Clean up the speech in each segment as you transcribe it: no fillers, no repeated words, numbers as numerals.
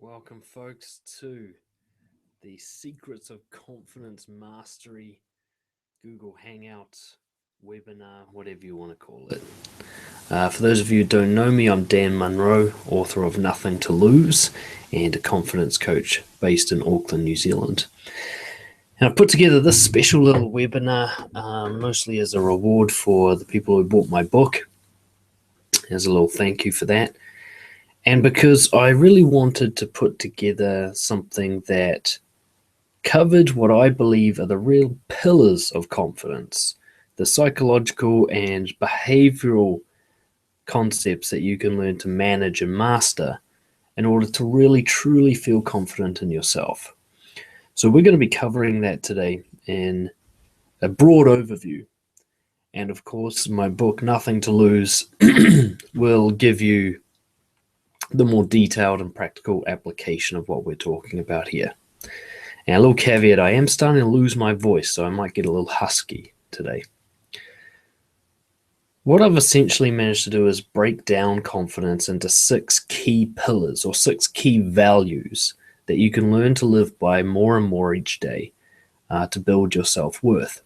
Welcome, folks, to the Secrets of Confidence Mastery Google Hangouts webinar, whatever you want to call it. For those of you who don't know me, I'm Dan Munro, author of Nothing to Lose and a confidence coach based in Auckland, New Zealand. And I put together this special little webinar mostly as a reward for the people who bought my book, as a little thank you for that. And because I really wanted to put together something that covered what I believe are the real pillars of confidence, the psychological and behavioral concepts that you can learn to manage and master in order to really truly feel confident in yourself. So we're going to be covering that today in a broad overview. And of course, my book, Nothing to Lose, will give you the more detailed and practical application of what we're talking about here. And a little caveat, I am starting to lose my voice, so I might get a little husky today. What I've essentially managed to do is break down confidence into 6 key pillars or 6 key values that you can learn to live by more and more each day to build your self-worth.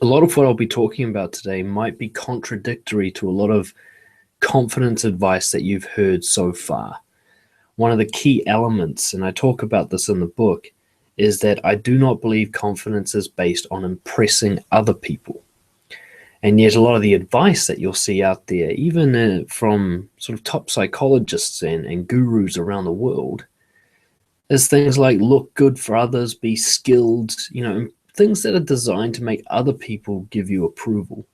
A lot of what I'll be talking about today might be contradictory to a lot of confidence advice that you've heard so far. One of the key elements, and I talk about this in the book, is that I do not believe confidence is based on impressing other people. And yet a lot of the advice that you'll see out there, even from sort of top psychologists and gurus around the world, is things like look good for others, be skilled, things that are designed to make other people give you approval.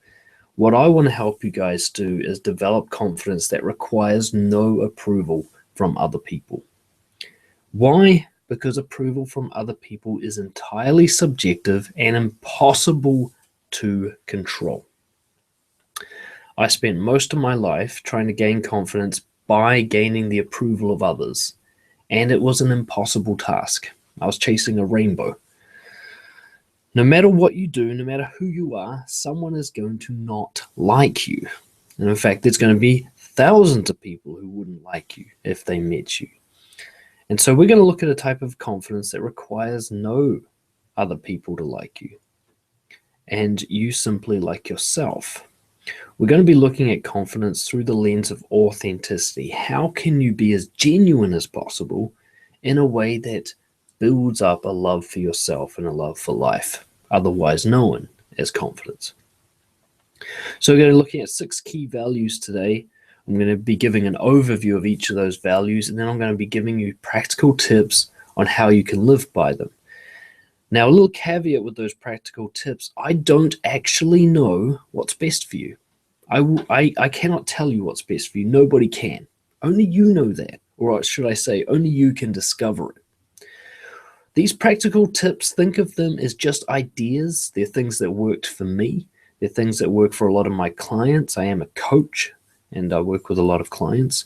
What I want to help you guys do is develop confidence that requires no approval from other people. Why? Because approval from other people is entirely subjective and impossible to control. I spent most of my life trying to gain confidence by gaining the approval of others, and it was an impossible task. I was chasing a rainbow. No matter what you do, no matter who you are, someone is going to not like you. And in fact, there's going to be thousands of people who wouldn't like you if they met you. And so we're going to look at a type of confidence that requires no other people to like you. And you simply like yourself. We're going to be looking at confidence through the lens of authenticity. How can you be as genuine as possible in a way that builds up a love for yourself and a love for life, otherwise known as confidence? So we're going to be looking at 6 key values today. I'm going to be giving an overview of each of those values, and then I'm going to be giving you practical tips on how you can live by them. Now, a little caveat with those practical tips, I don't actually know what's best for you. I cannot tell you what's best for you. Nobody can. Only you know that, or should I say, only you can discover it. These practical tips, think of them as just ideas. They're things that worked for me. They're things that work for a lot of my clients. I am a coach and I work with a lot of clients.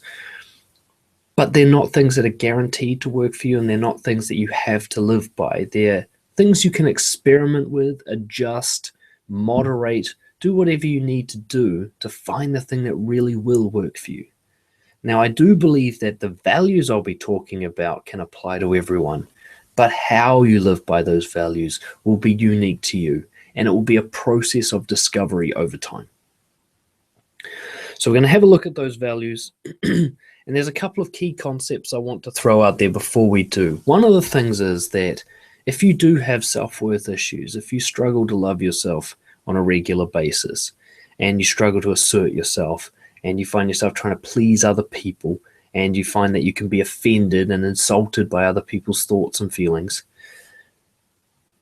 But they're not things that are guaranteed to work for you, and they're not things that you have to live by. They're things you can experiment with, adjust, moderate, do whatever you need to do to find the thing that really will work for you. Now, I do believe that the values I'll be talking about can apply to everyone. But how you live by those values will be unique to you, and it will be a process of discovery over time. So we're going to have a look at those values, and there's a couple of key concepts I want to throw out there before we do. One of the things is that if you do have self-worth issues, if you struggle to love yourself on a regular basis, and you struggle to assert yourself, and you find yourself trying to please other people, and you find that you can be offended and insulted by other people's thoughts and feelings,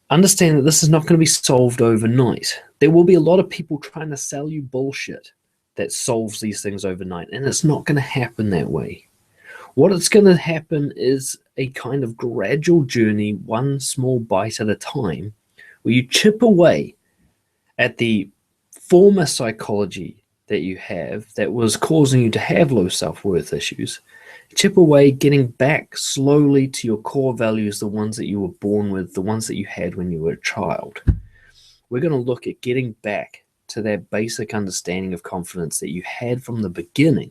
understand that this is not going to be solved overnight. There will be a lot of people trying to sell you bullshit that solves these things overnight, and it's not going to happen that way. What it's going to happen is a kind of gradual journey, one small bite at a time, where you chip away at the former psychology that you have that was causing you to have low self-worth issues. Chip away, getting back slowly to your core values, the ones that you were born with, the ones that you had when you were a child. We're going to look at getting back to that basic understanding of confidence that you had from the beginning.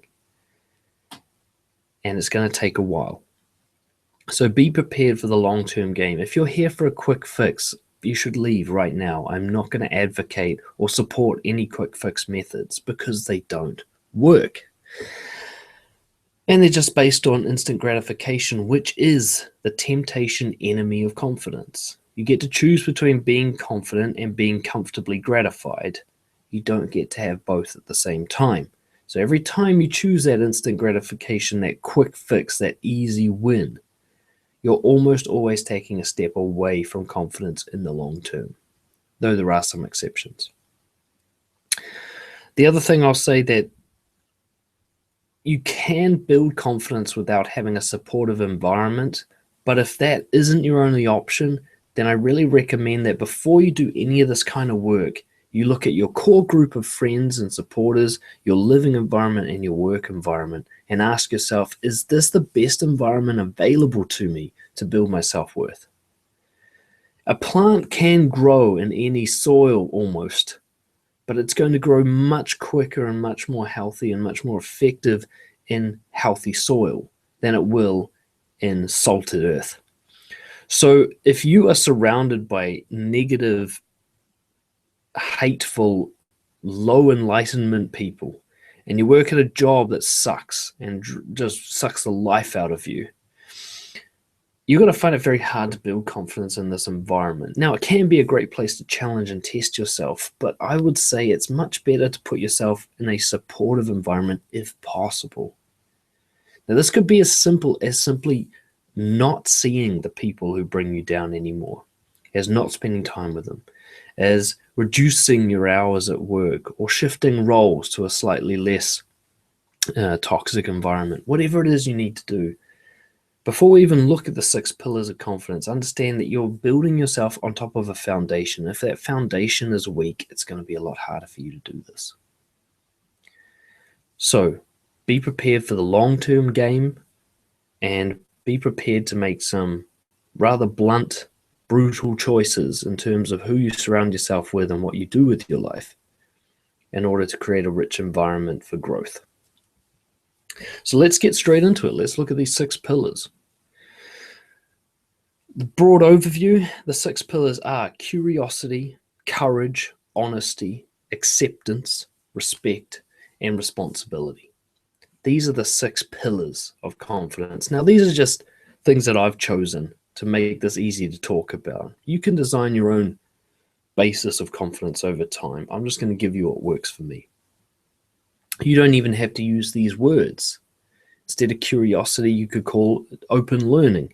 And it's going to take a while. So be prepared for the long-term game. If you're here for a quick fix, you should leave right now. I'm not going to advocate or support any quick fix methods because they don't work. And they're just based on instant gratification, which is the temptation enemy of confidence. You get to choose between being confident and being comfortably gratified. You don't get to have both at the same time. So every time you choose that instant gratification, that quick fix, that easy win, you're almost always taking a step away from confidence in the long term, though there are some exceptions. The other thing I'll say that you can build confidence without having a supportive environment, but if that isn't your only option, then I really recommend that before you do any of this kind of work, you look at your core group of friends and supporters, your living environment and your work environment, and ask yourself, is this the best environment available to me to build my self-worth? A plant can grow in any soil almost, but it's going to grow much quicker and much more healthy and much more effective in healthy soil than it will in salted earth. So if you are surrounded by negative, hateful, low enlightenment people, and you work at a job that sucks and just sucks the life out of you, you're going to find it very hard to build confidence in this environment. Now, it can be a great place to challenge and test yourself, but I would say it's much better to put yourself in a supportive environment if possible. Now, this could be as simple as simply not seeing the people who bring you down anymore, as not spending time with them, as reducing your hours at work or shifting roles to a slightly less toxic environment, whatever it is you need to do. Before we even look at the 6 pillars of confidence, understand that you're building yourself on top of a foundation. If that foundation is weak, it's going to be a lot harder for you to do this. So be prepared for the long-term game and be prepared to make some rather blunt, brutal choices in terms of who you surround yourself with and what you do with your life in order to create a rich environment for growth. So let's get straight into it. Let's look at these 6 pillars. The broad overview, the 6 pillars are curiosity, courage, honesty, acceptance, respect, and responsibility. These are the 6 pillars of confidence. Now, these are just things that I've chosen to make this easy to talk about. You can design your own basis of confidence over time. I'm just going to give you what works for me. You don't even have to use these words. Instead of curiosity, you could call it open learning.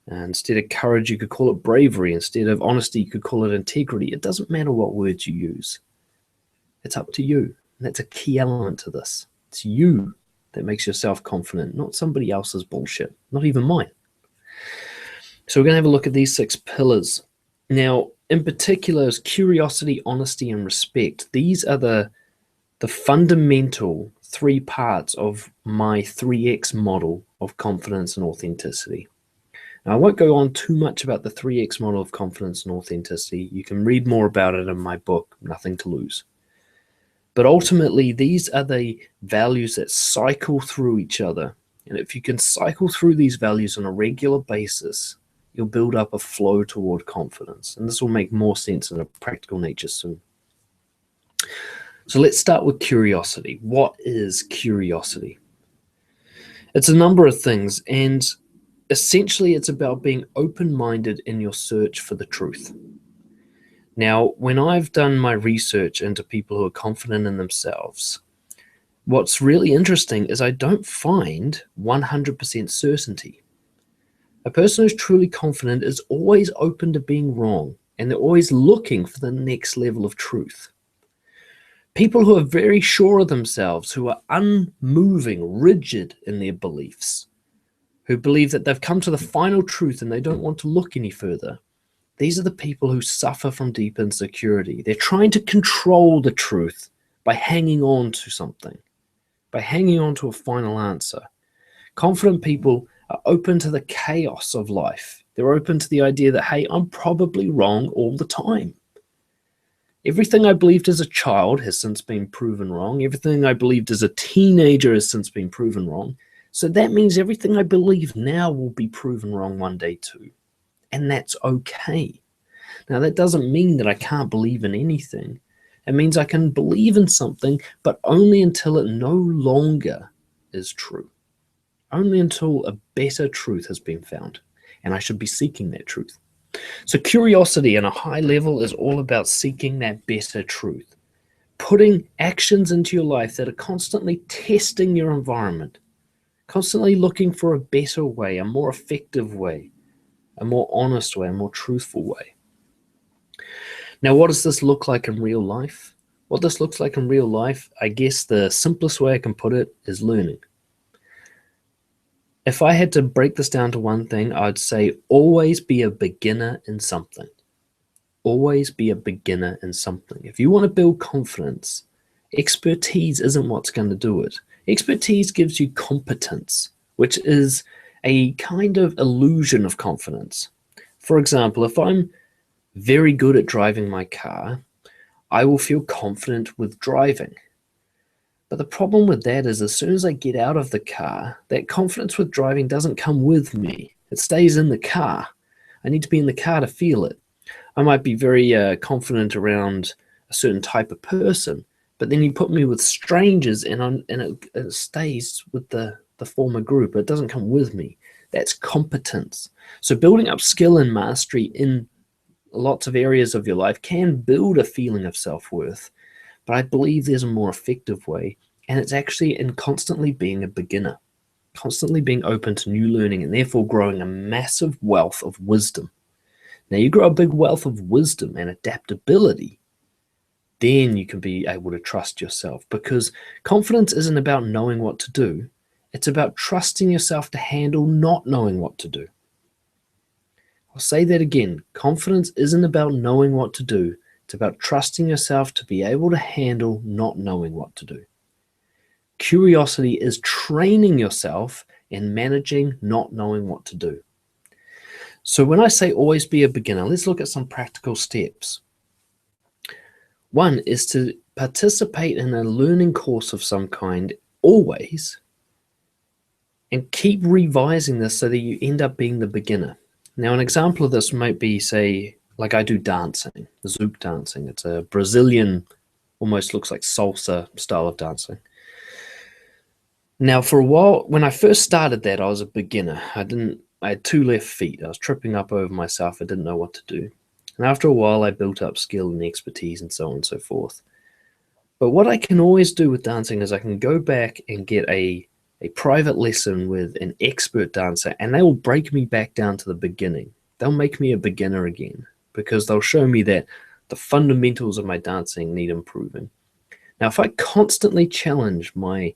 And instead of courage, you could call it bravery. Instead of honesty, you could call it integrity. It doesn't matter what words you use. It's up to you. And that's a key element to this. It's you that makes yourself confident, not somebody else's bullshit, not even mine. So we're going to have a look at these 6 pillars. Now, in particular, is curiosity, honesty, and respect. These are the fundamental 3 parts of my 3X model of confidence and authenticity. Now, I won't go on too much about the 3X model of confidence and authenticity. You can read more about it in my book, Nothing to Lose. But ultimately, these are the values that cycle through each other. And if you can cycle through these values on a regular basis, you'll build up a flow toward confidence. And this will make more sense in a practical nature soon. So let's start with curiosity. What is curiosity? It's a number of things, and essentially it's about being open-minded in your search for the truth. Now, when I've done my research into people who are confident in themselves, what's really interesting is I don't find 100% certainty. A person who's truly confident is always open to being wrong, and they're always looking for the next level of truth. People who are very sure of themselves, who are unmoving, rigid in their beliefs, who believe that they've come to the final truth and they don't want to look any further, these are the people who suffer from deep insecurity. They're trying to control the truth by hanging on to something, by hanging on to a final answer. Confident people are open to the chaos of life. They're open to the idea that, hey, I'm probably wrong all the time. Everything I believed as a child has since been proven wrong. Everything I believed as a teenager has since been proven wrong. So that means everything I believe now will be proven wrong one day too. And that's okay. Now, that doesn't mean that I can't believe in anything. It means I can believe in something, but only until it no longer is true. Only until a better truth has been found. And I should be seeking that truth. So curiosity on a high level is all about seeking that better truth. Putting actions into your life that are constantly testing your environment, constantly looking for a better way, a more effective way, a more honest way, a more truthful way. Now, what does this look like in real life? What this looks like in real life, I guess the simplest way I can put it is learning. If I had to break this down to one thing, I'd say always be a beginner in something. Always be a beginner in something. If you want to build confidence, expertise isn't what's going to do it. Expertise gives you competence, which is a kind of illusion of confidence. For example, if I'm very good at driving my car, I will feel confident with driving. But the problem with that is as soon as I get out of the car, that confidence with driving doesn't come with me. It stays in the car. I need to be in the car to feel it. I might be very confident around a certain type of person, but then you put me with strangers and it stays with the former group. It doesn't come with me. That's competence. So building up skill and mastery in lots of areas of your life can build a feeling of self-worth, but I believe there's a more effective way, and it's actually in constantly being a beginner, constantly being open to new learning, and therefore growing a massive wealth of wisdom. Now, you grow a big wealth of wisdom and adaptability, then you can be able to trust yourself, because confidence isn't about knowing what to do. It's about trusting yourself to handle not knowing what to do. I'll say that again. Confidence isn't about knowing what to do. It's about trusting yourself to be able to handle not knowing what to do. Curiosity is training yourself in managing not knowing what to do. So when I say always be a beginner, let's look at some practical steps. One is to participate in a learning course of some kind always, and keep revising this so that you end up being the beginner. Now, an example of this might be, say, like I do dancing, Zouk dancing. It's a Brazilian, almost looks like salsa style of dancing. Now, for a while, when I first started that, I was a beginner. I had two left feet. I was tripping up over myself. I didn't know what to do. And after a while, I built up skill and expertise and so on and so forth. But what I can always do with dancing is I can go back and get a private lesson with an expert dancer, and they will break me back down to the beginning. They'll make me a beginner again, because they'll show me that the fundamentals of my dancing need improving. Now, if I constantly challenge my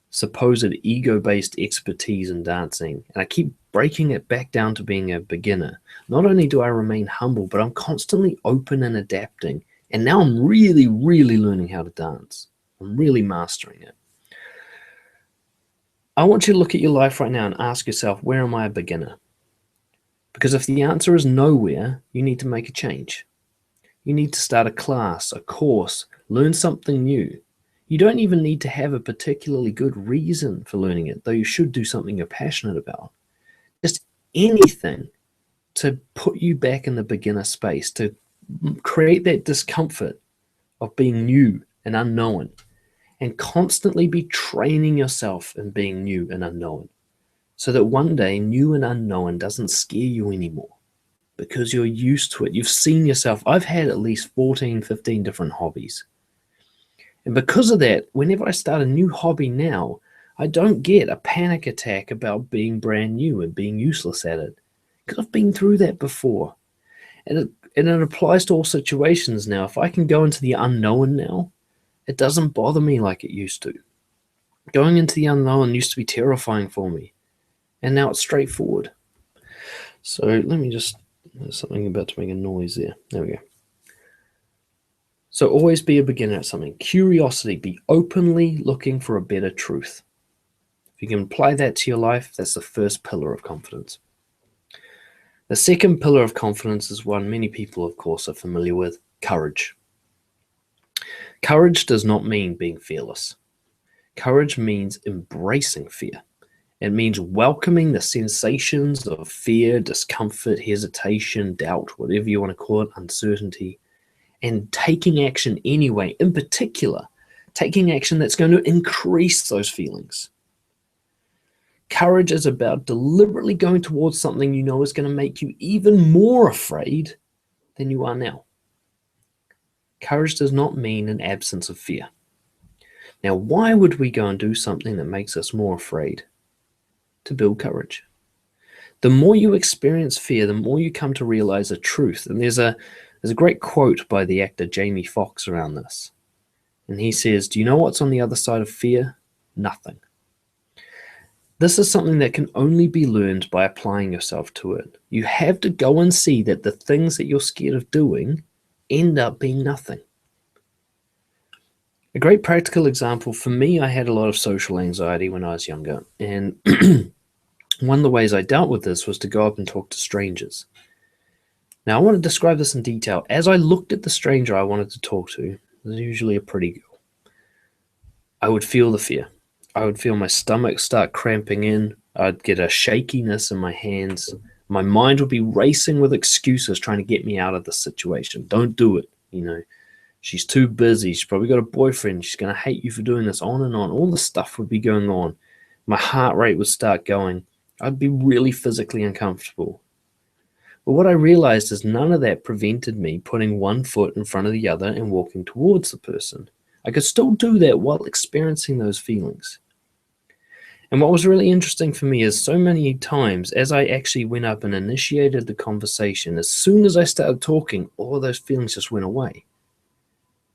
supposed ego-based expertise in dancing, and I keep breaking it back down to being a beginner, not only do I remain humble, but I'm constantly open and adapting. And now I'm really, really learning how to dance. I'm really mastering it. I want you to look at your life right now and ask yourself, where am I a beginner? Because if the answer is nowhere, you need to make a change. You need to start a class, a course, learn something new. You don't even need to have a particularly good reason for learning it, though you should do something you're passionate about. Just anything to put you back in the beginner space, to create that discomfort of being new and unknown, and constantly be training yourself in being new and unknown, so that one day new and unknown doesn't scare you anymore because you're used to it. You've seen yourself. I've had at least 14, 15 different hobbies. And because of that, whenever I start a new hobby now, I don't get a panic attack about being brand new and being useless at it, because I've been through that before. And it applies to all situations now. If I can go into the unknown now, it doesn't bother me like it used to. Going into the unknown used to be terrifying for me, and now it's straightforward. So let me just, there's something about to make a noise there. There we go. So always be a beginner at something. Curiosity, be openly looking for a better truth. If you can apply that to your life, that's the first pillar of confidence. The second pillar of confidence is one many people, of course, are familiar with: courage. Courage does not mean being fearless. Courage means embracing fear It means welcoming the sensations of fear, discomfort, hesitation, doubt, whatever you want to call it, uncertainty, and taking action anyway, in particular, taking action that's going to increase those feelings. Courage is about deliberately going towards something you know is going to make you even more afraid than you are now. Courage does not mean an absence of fear. Now, why would we go and do something that makes us more afraid? To build courage. The more you experience fear, the more you come to realize a truth. And there's a great quote by the actor Jamie Foxx around this. And he says, "Do you know what's on the other side of fear? Nothing." This is something that can only be learned by applying yourself to it. You have to go and see that the things that you're scared of doing end up being nothing. A great practical example for me, I had a lot of social anxiety when I was younger. And one of the ways I dealt with this was to go up and talk to strangers. Now, I want to describe this in detail. As I looked at the stranger I wanted to talk to, it was usually a pretty girl, I would feel the fear. I would feel my stomach start cramping in. I'd get a shakiness in my hands. My mind would be racing with excuses trying to get me out of the situation. Don't do it. She's too busy. She's probably got a boyfriend. She's going to hate you for doing this, on and on. All the stuff would be going on. My heart rate would start going. I'd be really physically uncomfortable. But what I realized is none of that prevented me putting one foot in front of the other and walking towards the person. I could still do that while experiencing those feelings. And what was really interesting for me is so many times as I actually went up and initiated the conversation, as soon as I started talking, all of those feelings just went away.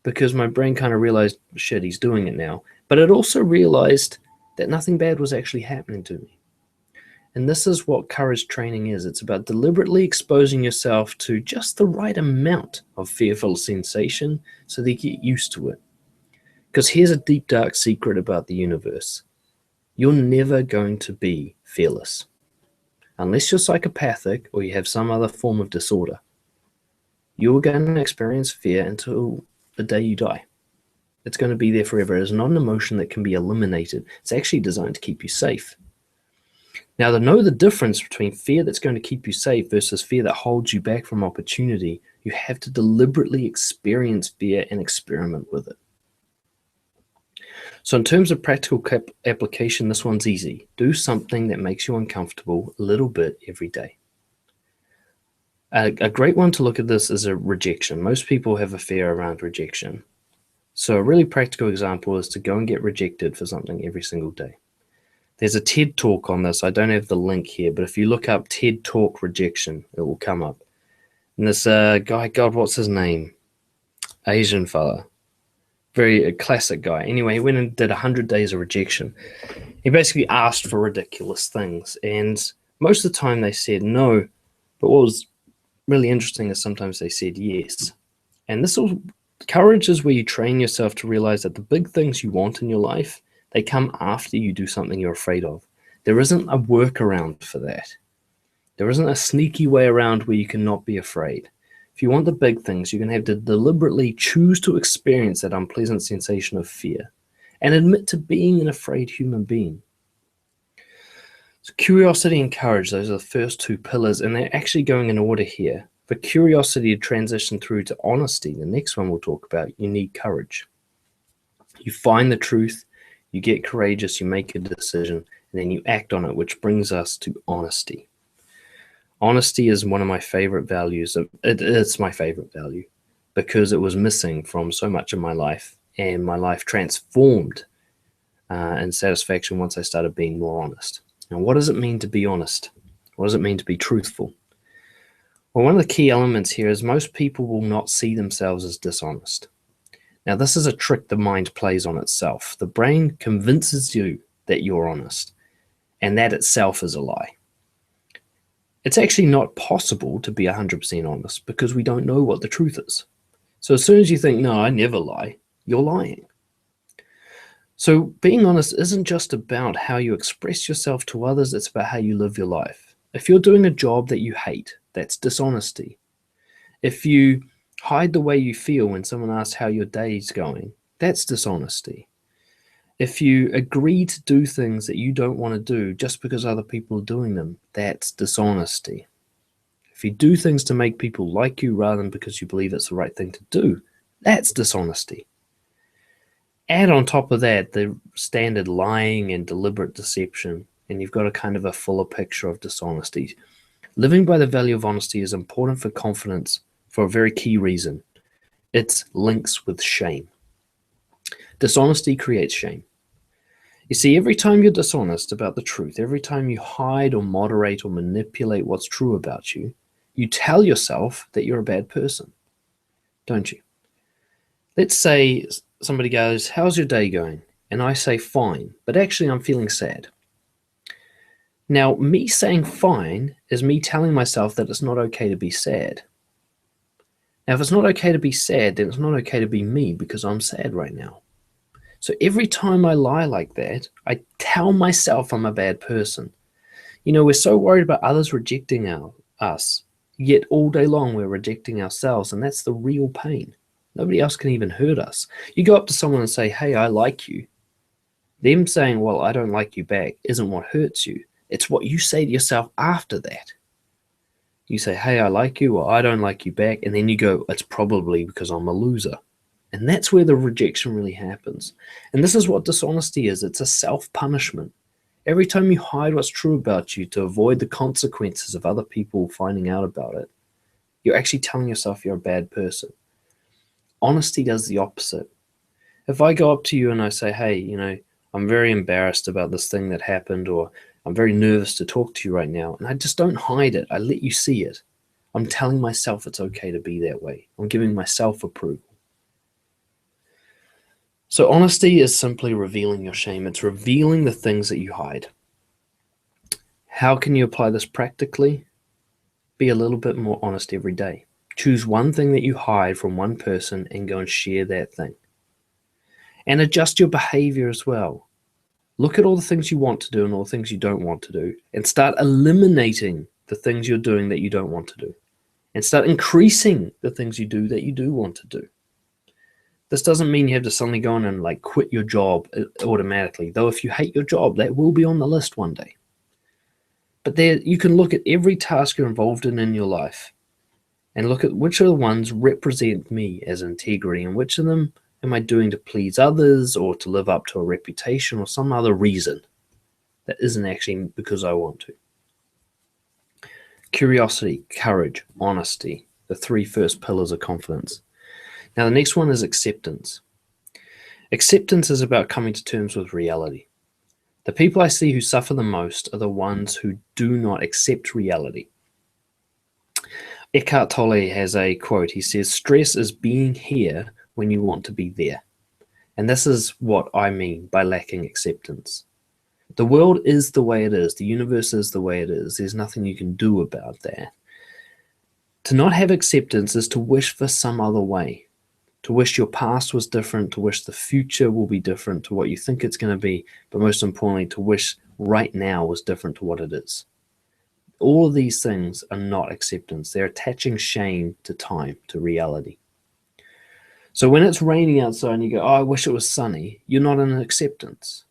Because my brain kind of realized, shit, he's doing it now. But it also realized that nothing bad was actually happening to me. And this is what courage training is. It's about deliberately exposing yourself to just the right amount of fearful sensation so that you get used to it. Because here's a deep, dark secret about the universe. You're never going to be fearless. Unless you're psychopathic or you have some other form of disorder. You're going to experience fear until the day you die. It's going to be there forever. It's not an emotion that can be eliminated. It's actually designed to keep you safe. Now, to know the difference between fear that's going to keep you safe versus fear that holds you back from opportunity, you have to deliberately experience fear and experiment with it. So in terms of practical application, this one's easy. Do something that makes you uncomfortable a little bit every day. A great one to look at this is a rejection. Most people have a fear around rejection. So a really practical example is to go and get rejected for something every single day. There's a TED Talk on this. I don't have the link here, but if you look up TED Talk rejection, it will come up. And this guy, God, what's his name? Asian fella. Very classic guy. Anyway, he went and did 100 days of rejection. He basically asked for ridiculous things. And most of the time they said no. But what was really interesting is sometimes they said yes. And courage is where you train yourself to realize that the big things you want in your life, they come after you do something you're afraid of. There isn't a workaround for that. There isn't a sneaky way around where you cannot be afraid. If you want the big things, you're going to have to deliberately choose to experience that unpleasant sensation of fear and admit to being an afraid human being. So curiosity and courage, those are the first two pillars, and they're actually going in order here. For curiosity to transition through to honesty, the next one we'll talk about, you need courage. You find the truth, you get courageous, you make a decision, and then you act on it, which brings us to honesty. Honesty is one of my favorite values. It's my favorite value because it was missing from so much of my life, and my life transformed in satisfaction once I started being more honest. Now, what does it mean to be honest? What does it mean to be truthful? Well, one of the key elements here is most people will not see themselves as dishonest. Now, this is a trick the mind plays on itself. The brain convinces you that you're honest, and that itself is a lie. It's actually not possible to be 100% honest because we don't know what the truth is. So as soon as you think, no, I never lie, you're lying. So being honest isn't just about how you express yourself to others, it's about how you live your life. If you're doing a job that you hate, that's dishonesty. If you hide the way you feel when someone asks how your day's going, that's dishonesty. If you agree to do things that you don't want to do just because other people are doing them, that's dishonesty. If you do things to make people like you rather than because you believe it's the right thing to do, that's dishonesty. Add on top of that the standard lying and deliberate deception, and you've got a kind of a fuller picture of dishonesty. Living by the value of honesty is important for confidence for a very key reason. It links with shame. Dishonesty creates shame. You see, every time you're dishonest about the truth, every time you hide or moderate or manipulate what's true about you, you tell yourself that you're a bad person, don't you? Let's say somebody goes, "How's your day going?" And I say, "Fine," but actually I'm feeling sad. Now, me saying fine is me telling myself that it's not okay to be sad. Now, if it's not okay to be sad, then it's not okay to be me because I'm sad right now. So every time I lie like that, I tell myself I'm a bad person. You know, we're so worried about others rejecting us, yet all day long we're rejecting ourselves, and that's the real pain. Nobody else can even hurt us. You go up to someone and say, "Hey, I like you." Them saying, "Well, I don't like you back," isn't what hurts you. It's what you say to yourself after that. You say, "Hey, I like you," or "I don't like you back," and then you go, "It's probably because I'm a loser." And that's where the rejection really happens. And this is what dishonesty is. It's a self-punishment. Every time you hide what's true about you to avoid the consequences of other people finding out about it, you're actually telling yourself you're a bad person. Honesty does the opposite. If I go up to you and I say, "Hey, I'm very embarrassed about this thing that happened," or "I'm very nervous to talk to you right now," and I just don't hide it, I let you see it, I'm telling myself it's okay to be that way. I'm giving myself approval. So honesty is simply revealing your shame. It's revealing the things that you hide. How can you apply this practically? Be a little bit more honest every day. Choose one thing that you hide from one person and go and share that thing. And adjust your behavior as well. Look at all the things you want to do and all the things you don't want to do, and start eliminating the things you're doing that you don't want to do, and start increasing the things you do that you do want to do. This doesn't mean you have to suddenly go on and quit your job automatically, though if you hate your job, that will be on the list one day. But there, you can look at every task you're involved in your life and look at which of the ones represent me as integrity and which of them am I doing to please others or to live up to a reputation or some other reason that isn't actually because I want to. Curiosity, courage, honesty, the three first pillars of confidence. Now, the next one is acceptance. Acceptance is about coming to terms with reality. The people I see who suffer the most are the ones who do not accept reality. Eckhart Tolle has a quote. He says, "Stress is being here when you want to be there." And this is what I mean by lacking acceptance. The world is the way it is. The universe is the way it is. There's nothing you can do about that. To not have acceptance is to wish for some other way. To wish your past was different, to wish the future will be different to what you think it's going to be, but most importantly, to wish right now was different to what it is. All of these things are not acceptance. They're attaching shame to time, to reality. So when it's raining outside and you go, "Oh, I wish it was sunny," you're not in acceptance.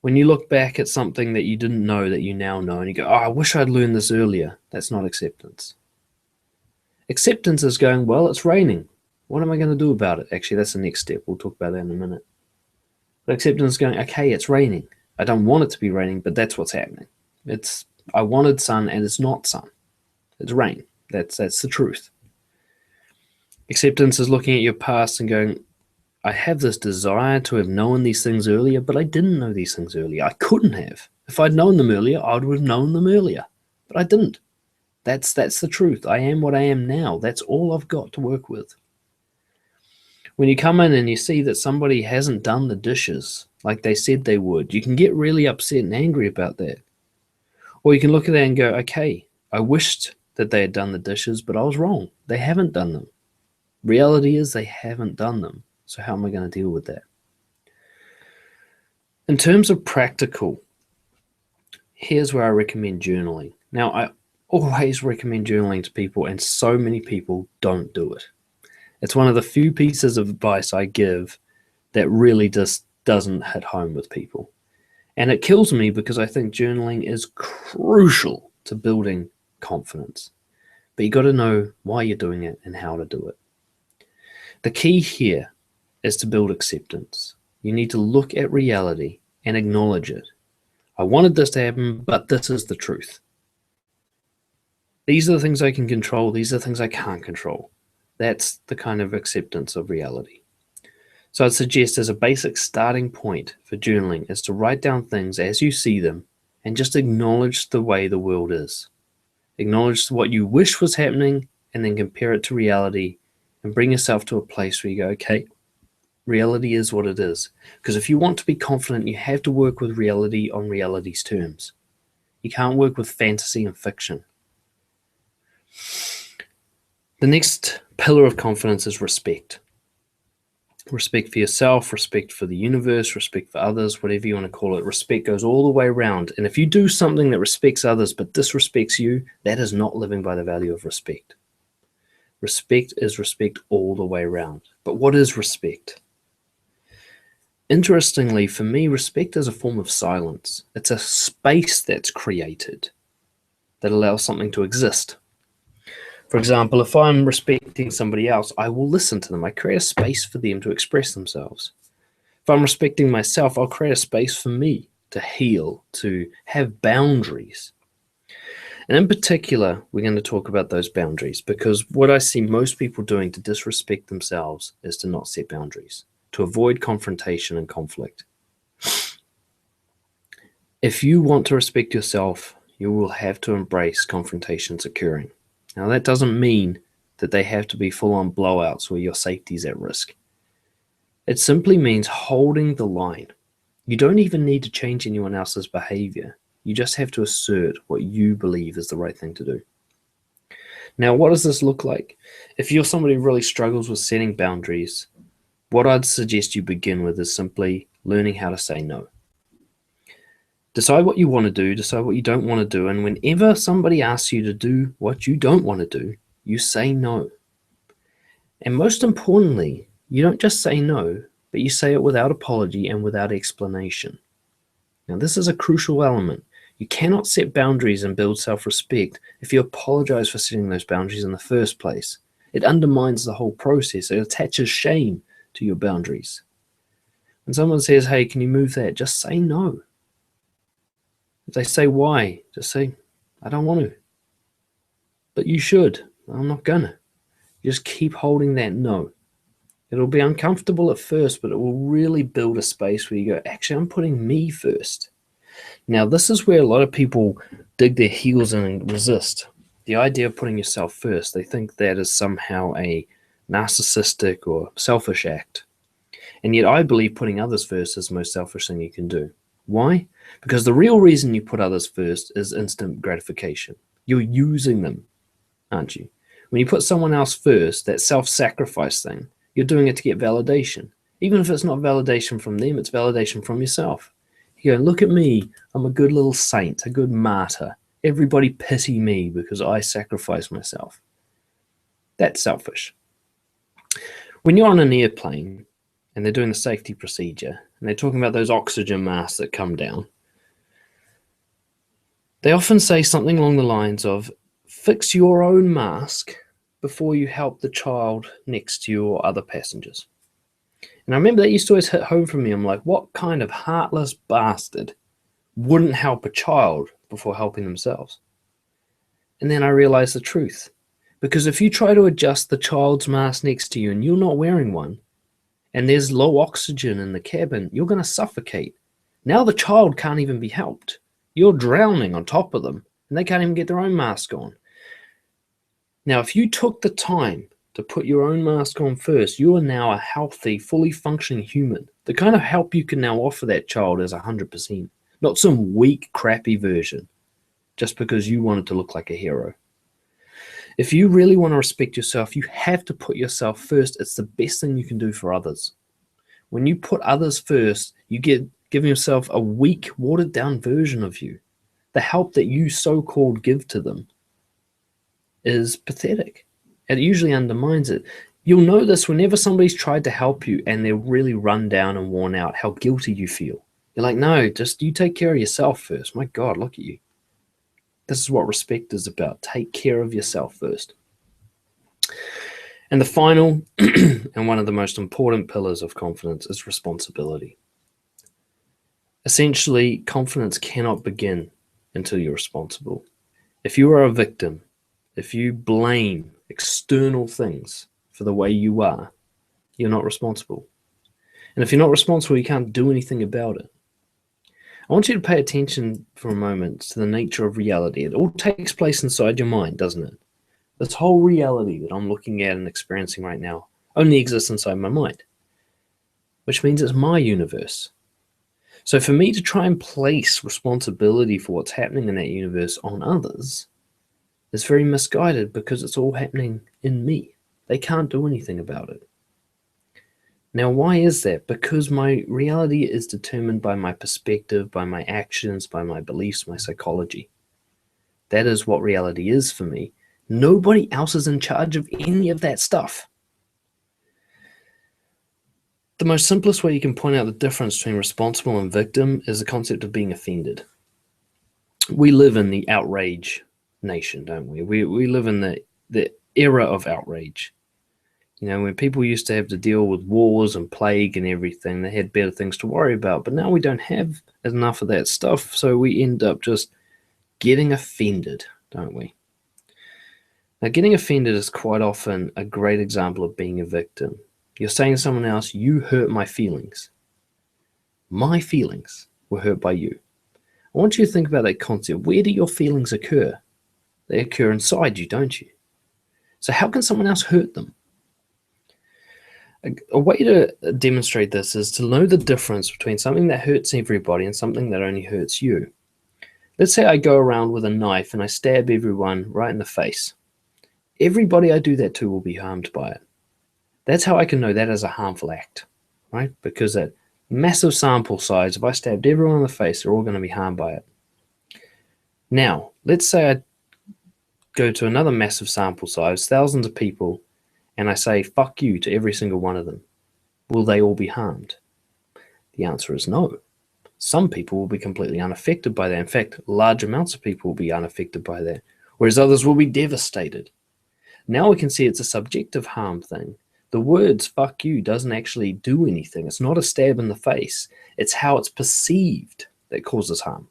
When you look back at something that you didn't know that you now know and you go, "Oh, I wish I'd learned this earlier," that's not acceptance. Acceptance is going, "Well, it's raining. What am I going to do about it?" Actually, that's the next step. We'll talk about that in a minute. But acceptance is going, "Okay, it's raining. I don't want it to be raining, but that's what's happening. I wanted sun and it's not sun. It's rain. That's the truth." Acceptance is looking at your past and going, "I have this desire to have known these things earlier, but I didn't know these things earlier. I couldn't have. If I'd known them earlier, I would have known them earlier. But I didn't. That's the truth. I am what I am now. That's all I've got to work with." When you come in and you see that somebody hasn't done the dishes like they said they would, you can get really upset and angry about that. Or you can look at that and go, "Okay, I wished that they had done the dishes, but I was wrong. They haven't done them. Reality is they haven't done them. So how am I going to deal with that?" In terms of practical, here's where I recommend journaling. Now, I always recommend journaling to people, and so many people don't do it. It's one of the few pieces of advice I give that really just doesn't hit home with people. And it kills me because I think journaling is crucial to building confidence. But you got to know why you're doing it and how to do it. The key here is to build acceptance. You need to look at reality and acknowledge it. I wanted this to happen, but this is the truth. These are the things I can control. These are the things I can't control. That's the kind of acceptance of reality. So I'd suggest as a basic starting point for journaling is to write down things as you see them and just acknowledge the way the world is. Acknowledge what you wish was happening and then compare it to reality and bring yourself to a place where you go, okay, reality is what it is. Because if you want to be confident, you have to work with reality on reality's terms. You can't work with fantasy and fiction. The next pillar of confidence is respect. Respect for yourself, respect for the universe, respect for others, whatever you want to call it. Respect goes all the way around. And if you do something that respects others but disrespects you, that is not living by the value of respect. Respect is respect all the way around. But what is respect? Interestingly, for me, respect is a form of silence. It's a space that's created that allows something to exist. For example, if I'm respecting somebody else, I will listen to them. I create a space for them to express themselves. If I'm respecting myself, I'll create a space for me to heal, to have boundaries. And in particular, we're going to talk about those boundaries because what I see most people doing to disrespect themselves is to not set boundaries, to avoid confrontation and conflict. If you want to respect yourself, you will have to embrace confrontations occurring. Now, that doesn't mean that they have to be full-on blowouts where your safety is at risk. It simply means holding the line. You don't even need to change anyone else's behavior. You just have to assert what you believe is the right thing to do. Now, what does this look like? If you're somebody who really struggles with setting boundaries, what I'd suggest you begin with is simply learning how to say no. Decide what you want to do, decide what you don't want to do, and whenever somebody asks you to do what you don't want to do, you say no. And most importantly, you don't just say no, but you say it without apology and without explanation. Now, this is a crucial element. You cannot set boundaries and build self-respect if you apologize for setting those boundaries in the first place. It undermines the whole process. It attaches shame to your boundaries. When someone says, hey, can you move that? Just say no. If they say why, just say, I don't want to. But you should. I'm not gonna. Just keep holding that no. It'll be uncomfortable at first, but it will really build a space where you go, actually, I'm putting me first. Now, this is where a lot of people dig their heels in and resist. The idea of putting yourself first, they think that is somehow a narcissistic or selfish act. And yet I believe putting others first is the most selfish thing you can do. Why? Because the real reason you put others first is instant gratification. You're using them, aren't you? When you put someone else first, that self-sacrifice thing, you're doing it to get validation. Even if it's not validation from them, it's validation from yourself. You go, look at me. I'm a good little saint, a good martyr. Everybody pity me because I sacrifice myself. That's selfish. When you're on an airplane and they're doing the safety procedure and they're talking about those oxygen masks that come down, they often say something along the lines of, fix your own mask before you help the child next to you or other passengers. And I remember that used to always hit home for me. I'm like, what kind of heartless bastard wouldn't help a child before helping themselves? And then I realized the truth. Because if you try to adjust the child's mask next to you and you're not wearing one, and there's low oxygen in the cabin, you're going to suffocate. Now the child can't even be helped. You're drowning on top of them, and they can't even get their own mask on. Now, if you took the time to put your own mask on first, you are now a healthy, fully functioning human. The kind of help you can now offer that child is 100%, not some weak, crappy version, just because you wanted to look like a hero. If you really want to respect yourself, you have to put yourself first. It's the best thing you can do for others. When you put others first, you give yourself a weak, watered-down version of you. The help that you so-called give to them is pathetic. It usually undermines it. You'll know this whenever somebody's tried to help you and they're really run down and worn out, how guilty you feel. You're like, no, just you take care of yourself first. My God, look at you. This is what respect is about. Take care of yourself first. And the final and one of the most important pillars of confidence is responsibility. Essentially, confidence cannot begin until you're responsible. If you are a victim, if you blame external things for the way you are, you're not responsible. And if you're not responsible, you can't do anything about it. I want you to pay attention for a moment to the nature of reality. It all takes place inside your mind, doesn't it? This whole reality that I'm looking at and experiencing right now only exists inside my mind, which means it's my universe. So for me to try and place responsibility for what's happening in that universe on others is very misguided because it's all happening in me. They can't do anything about it. Now, why is that? Because my reality is determined by my perspective, by my actions, by my beliefs, my psychology. That is what reality is for me. Nobody else is in charge of any of that stuff. The most simplest way you can point out the difference between responsible and victim is the concept of being offended. We live in the outrage nation, don't we? We live in the era of outrage. You know, when people used to have to deal with wars and plague and everything, they had better things to worry about. But now we don't have enough of that stuff, so we end up just getting offended, don't we? Now, getting offended is quite often a great example of being a victim. You're saying to someone else, you hurt my feelings. My feelings were hurt by you. I want you to think about that concept. Where do your feelings occur? They occur inside you, don't you? So how can someone else hurt them? A way to demonstrate this is to know the difference between something that hurts everybody and something that only hurts you. Let's say I go around with a knife and I stab everyone right in the face. Everybody I do that to will be harmed by it. That's how I can know that is a harmful act, right? Because at massive sample size, if I stabbed everyone in the face, they're all going to be harmed by it. Now, let's say I go to another massive sample size, thousands of people, and I say, fuck you to every single one of them. Will they all be harmed? The answer is no. Some people will be completely unaffected by that. In fact, large amounts of people will be unaffected by that, whereas others will be devastated. Now we can see it's a subjective harm thing. The words fuck you doesn't actually do anything. It's not a stab in the face. It's how it's perceived that causes harm.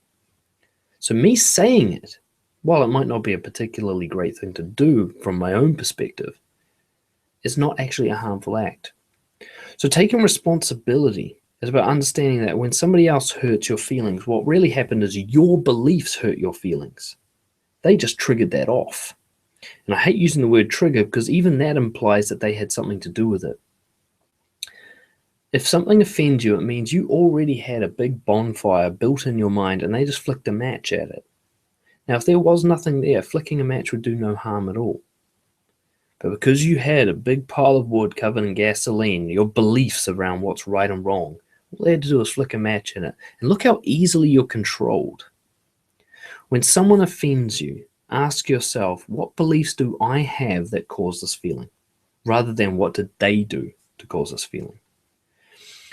So me saying it, while it might not be a particularly great thing to do from my own perspective, is not actually a harmful act. So taking responsibility is about understanding that when somebody else hurts your feelings, what really happened is your beliefs hurt your feelings. They just triggered that off. And I hate using the word trigger because even that implies that they had something to do with it. If something offends you, it means you already had a big bonfire built in your mind and they just flicked a match at it. Now, if there was nothing there, flicking a match would do no harm at all. But because you had a big pile of wood covered in gasoline, your beliefs around what's right and wrong, all they had to do was flick a match in it. And look how easily you're controlled. When someone offends you, ask yourself, what beliefs do I have that cause this feeling? Rather than what did they do to cause this feeling?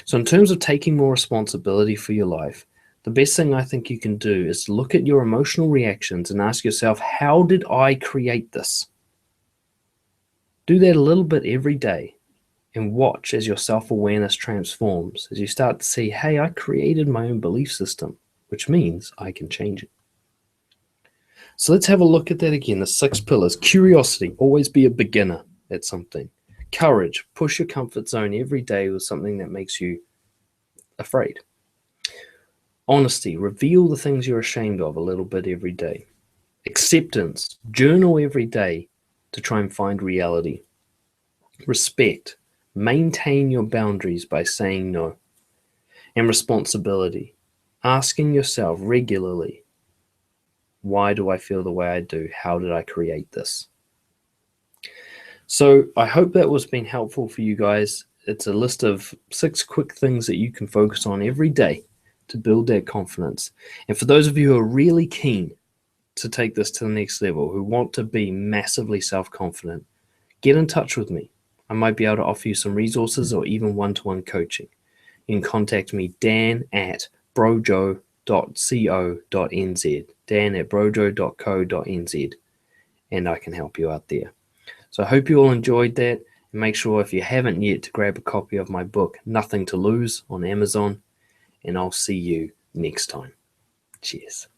So in terms of taking more responsibility for your life, the best thing I think you can do is look at your emotional reactions and ask yourself, how did I create this? Do that a little bit every day and watch as your self-awareness transforms, as you start to see, hey, I created my own belief system, which means I can change it. So let's have a look at that again. The 6 pillars. Curiosity, always be a beginner at something. Courage, push your comfort zone every day with something that makes you afraid. Honesty, reveal the things you're ashamed of a little bit every day. Acceptance, journal every day to try and find reality. Respect, maintain your boundaries by saying no. And responsibility, asking yourself regularly, why do I feel the way I do? How did I create this? So I hope that was been helpful for you guys. It's a list of 6 quick things that you can focus on every day to build that confidence. And for those of you who are really keen to take this to the next level, who want to be massively self-confident, get in touch with me. I might be able to offer you some resources or even one-to-one coaching. You can contact me, dan@brojo.co.nz, dan@brojo.co.nz, and I can help you out there. So I hope you all enjoyed that. And make sure, if you haven't yet, to grab a copy of my book, Nothing to Lose, on Amazon. And I'll see you next time. Cheers.